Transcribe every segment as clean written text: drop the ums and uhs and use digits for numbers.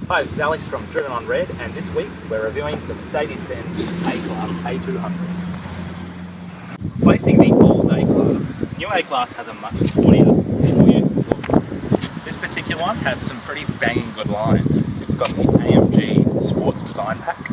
Hi, this is Alex from Driven on Red, and this week we're reviewing the Mercedes-Benz A Class A200. Placing the old A Class, the new A Class has a much sportier, more youthful look. This particular one has some pretty banging good lines. It's got the AMG Sports Design Pack,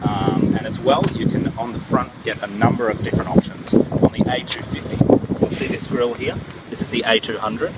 and as well you can on the front get a number of different options. On the A250, you'll see this grille here. This is the A200.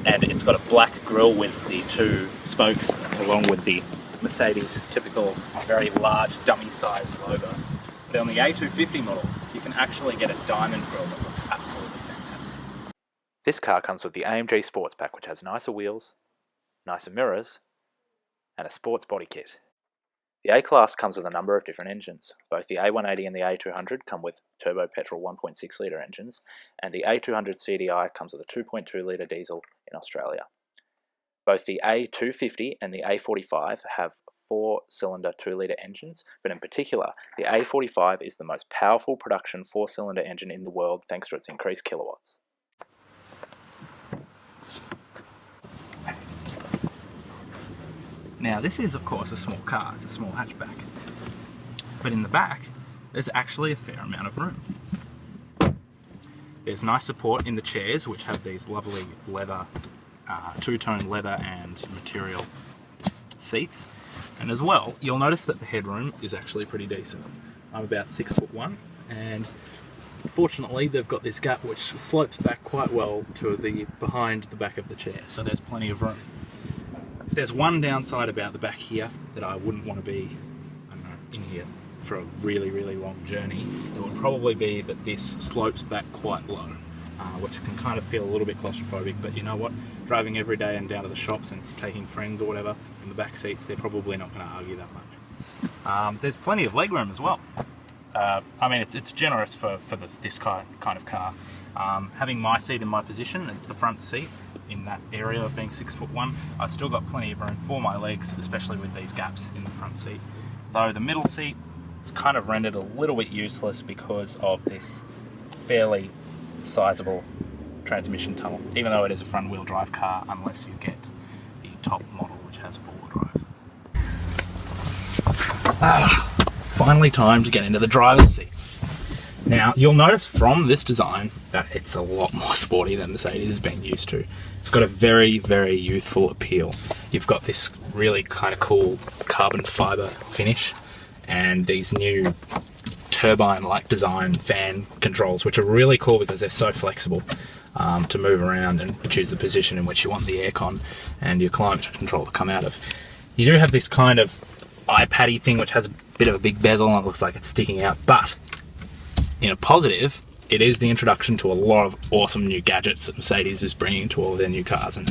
And it's got a black grille with the two spokes along with the Mercedes typical very large dummy-sized logo. But on the A250 model, you can actually get a diamond grille that looks absolutely fantastic. This car comes with the AMG Sports Pack, which has nicer wheels, nicer mirrors, and a sports body kit. The A-Class comes with a number of different engines. Both the A180 and the A200 come with turbo petrol 1.6 litre engines, and the A200 CDI comes with a 2.2 litre diesel in Australia. Both the A250 and the A45 have 4-cylinder 2-litre engines, but in particular, the A45 is the most powerful production 4-cylinder engine in the world thanks to its increased kilowatts. Now this is of course a small car, it's a small hatchback, but in the back there's actually a fair amount of room. There's nice support in the chairs, which have these lovely leather, two-tone leather and material seats, and as well you'll notice that the headroom is actually pretty decent. I'm about 6'1", and fortunately they've got this gap which slopes back quite well to the behind the back of the chair, so there's plenty of room. If there's one downside about the back here that I wouldn't want to be, I don't know, in here for a really, really long journey, it would probably be that this slopes back quite low, which can kind of feel a little bit claustrophobic, but you know what? Driving every day and down to the shops and taking friends or whatever in the back seats, they're probably not going to argue that much. There's plenty of legroom as well. I mean, it's generous for this kind of car. Having my seat in my position at the front seat, in that area of being 6'1", I've still got plenty of room for my legs, especially with these gaps in the front seat. Though the middle seat, it's kind of rendered a little bit useless because of this fairly sizable transmission tunnel, even though it is a front wheel drive car, unless you get the top model which has four-wheel drive. Finally time to get into the driver's seat. Now, you'll notice from this design that it's a lot more sporty than Mercedes has been used to. It's got a very, very youthful appeal. You've got this really kind of cool carbon fibre finish and these new turbine-like design fan controls, which are really cool because they're so flexible to move around and choose the position in which you want the aircon and your climate control to come out of. You do have this kind of iPad-y thing which has a bit of a big bezel and it looks like it's sticking out, but in a positive, it is the introduction to a lot of awesome new gadgets that Mercedes is bringing to all of their new cars, and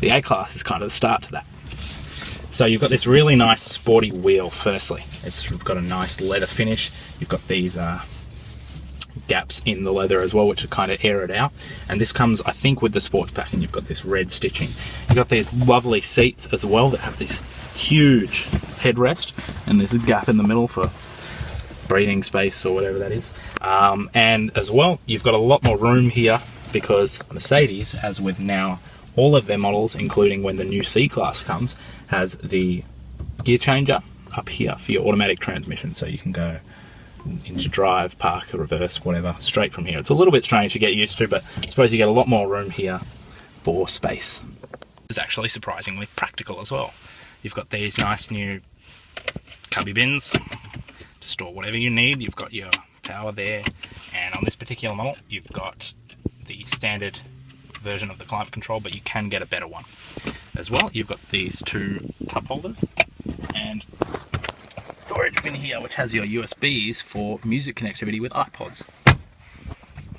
the A-Class is kind of the start to that. So you've got this really nice sporty wheel firstly. It's got a nice leather finish. You've got these gaps in the leather as well, which are kind of air it out. And this comes, I think, with the sports pack, and you've got this red stitching. You've got these lovely seats as well that have this huge headrest and this gap in the middle for breathing space or whatever that is. And as well, you've got a lot more room here because Mercedes, as with now all of their models, including when the new C-Class comes, has the gear changer up here for your automatic transmission, so you can go into drive, park, reverse, whatever, straight from here. It's a little bit strange to get used to, but I suppose you get a lot more room here for space. It's actually surprisingly practical as well. You've got these nice new cubby bins to store whatever you need. You've got your power there, and on this particular model you've got the standard version of the climate control, but you can get a better one as well. You've got these two cup holders and storage bin here which has your USBs for music connectivity with iPods.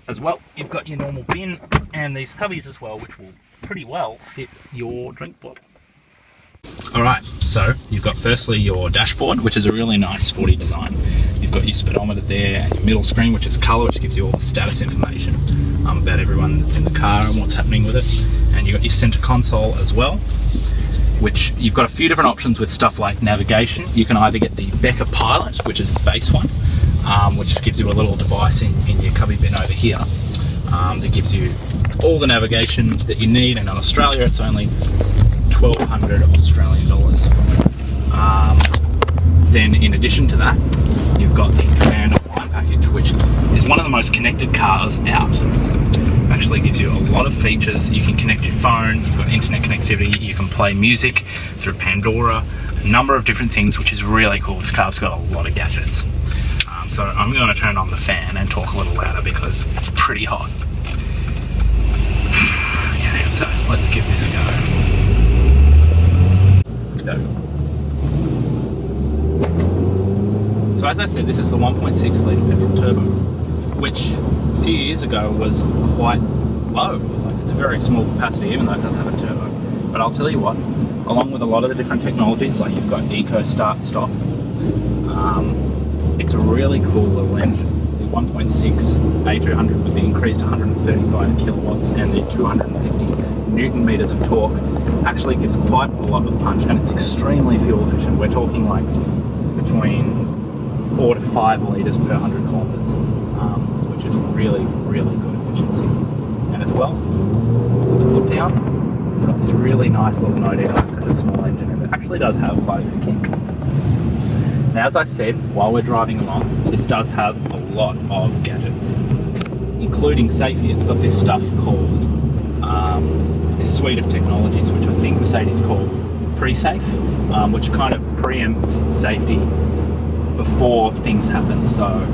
As well, you've got your normal bin and these cubbies as well, which will pretty well fit your drink bottle. Alright, so you've got firstly your dashboard, which is a really nice sporty design. You've got your speedometer there and your middle screen, which is colour, which gives you all the status information about everyone that's in the car and what's happening with it. And you've got your centre console as well, which you've got a few different options with stuff like navigation. You can either get the Becker Pilot, which is the base one, which gives you a little device in your cubby bin over here that gives you all the navigation that you need, and in Australia it's only 1,200 Australian dollars. Then in addition to that, you've got the Command Online package, which is one of the most connected cars out. It actually gives you a lot of features. You can connect your phone, you've got internet connectivity, you can play music through Pandora, a number of different things, which is really cool. This car's got a lot of gadgets. So I'm going to turn on the fan and talk a little louder because it's pretty hot. Okay, so let's give this a go. So as I said, this is the 1.6 litre petrol turbo, which a few years ago was quite low. Like, it's a very small capacity, even though it does have a turbo. But I'll tell you what, along with a lot of the different technologies, like you've got Eco Start Stop, it's a really cool little engine. The 1.6 A200 with the increased 135 kilowatts and the 250 Newton meters of torque actually gives quite a lot of punch, and it's extremely fuel efficient. We're talking like between 4 to 5 litres per 100 kilometres, which is really, really good efficiency. And as well, with the foot down, it's got this really nice little note in it, a small engine, and it actually does have quite a bit of kick. Now, as I said, while we're driving along, this does have a lot of gadgets, including safety. It's got this stuff called, this suite of technologies, which I think Mercedes call pre-safe, which kind of preempts safety before things happen. So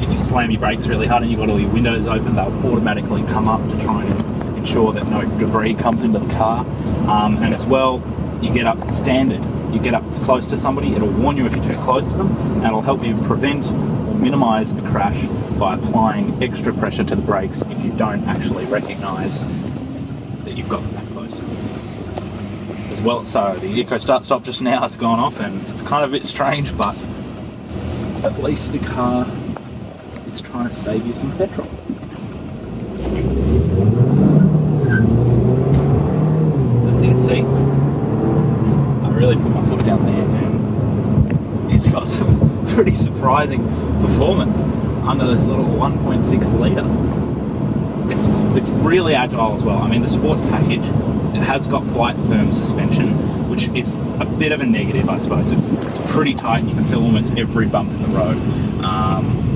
if you slam your brakes really hard and you've got all your windows open, they'll automatically come up to try and ensure that no debris comes into the car. And as well, you get up standard. You get up close to somebody, it'll warn you if you're too close to them, and it'll help you prevent or minimise a crash by applying extra pressure to the brakes if you don't actually recognise that you've got them that close to them. As well, so the Eco Start Stop just now has gone off, and it's kind of a bit strange, but at least the car is trying to save you some petrol. So as you can see, I really put my foot down there, and it's got some pretty surprising performance under this little 1.6 litre. It's really agile as well. I mean, the sports package, it has got quite firm suspension, which is a bit of a negative, I suppose. It's pretty tight, and you can feel almost every bump in the road.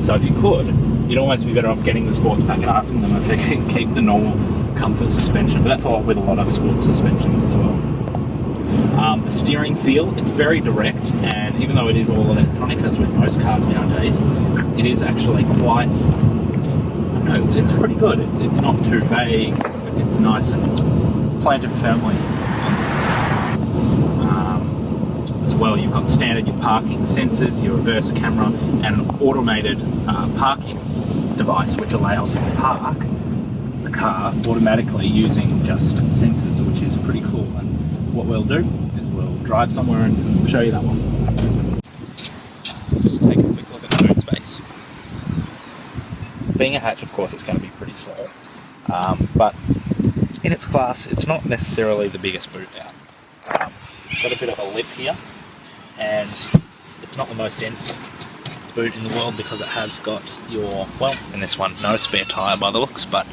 So if you could, you'd almost be better off getting the sports pack and asking them if they can keep the normal comfort suspension, but that's a lot with a lot of sports suspensions as well. The steering feel, it's very direct, and even though it is all electronic, as with most cars nowadays, it is actually quite, I don't know, it's pretty good. It's not too vague, it's nice and planted firmly. As well, you've got standard your parking sensors, your reverse camera, and an automated parking device which allows you to park the car automatically using just sensors, which is pretty cool. And what we'll do is we'll drive somewhere and show you that one. Just take a quick look at the boot space. Being a hatch, of course, it's going to be pretty small, but in its class, it's not necessarily the biggest boot out. It's got a bit of a lip here, and it's not the most dense boot in the world because it has got your, well, in this one, no spare tyre by the looks, but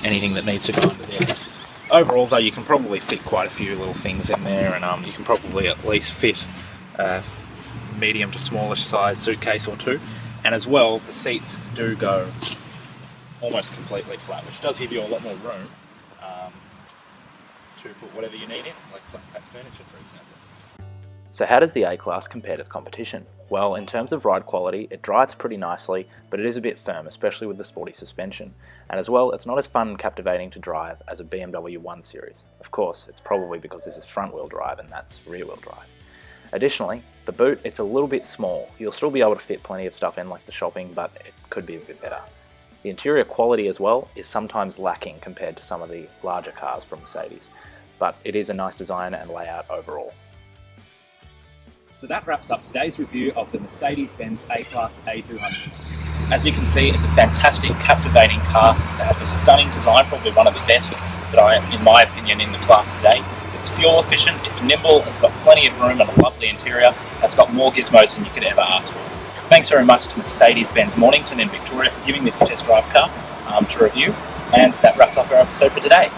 anything that needs to go under there. Overall, though, you can probably fit quite a few little things in there, and you can probably at least fit a medium to smallish size suitcase or two. And as well, the seats do go almost completely flat, which does give you a lot more room to put whatever you need in, like flat pack furniture, for example. So how does the A-Class compare to the competition? Well, in terms of ride quality, it drives pretty nicely, but it is a bit firm, especially with the sporty suspension. And as well, it's not as fun and captivating to drive as a BMW 1 Series. Of course, it's probably because this is front-wheel drive and that's rear-wheel drive. Additionally, the boot, it's a little bit small. You'll still be able to fit plenty of stuff in, like the shopping, but it could be a bit better. The interior quality as well is sometimes lacking compared to some of the larger cars from Mercedes, but it is a nice design and layout overall. So that wraps up today's review of the Mercedes-Benz A-Class A200. As you can see, it's a fantastic, captivating car that has a stunning design, probably one of the best that in my opinion, in the class today. It's fuel efficient, it's nimble, it's got plenty of room and a lovely interior. It's got more gizmos than you could ever ask for. Thanks very much to Mercedes-Benz Mornington in Victoria for giving this test drive car to review. And that wraps up our episode for today.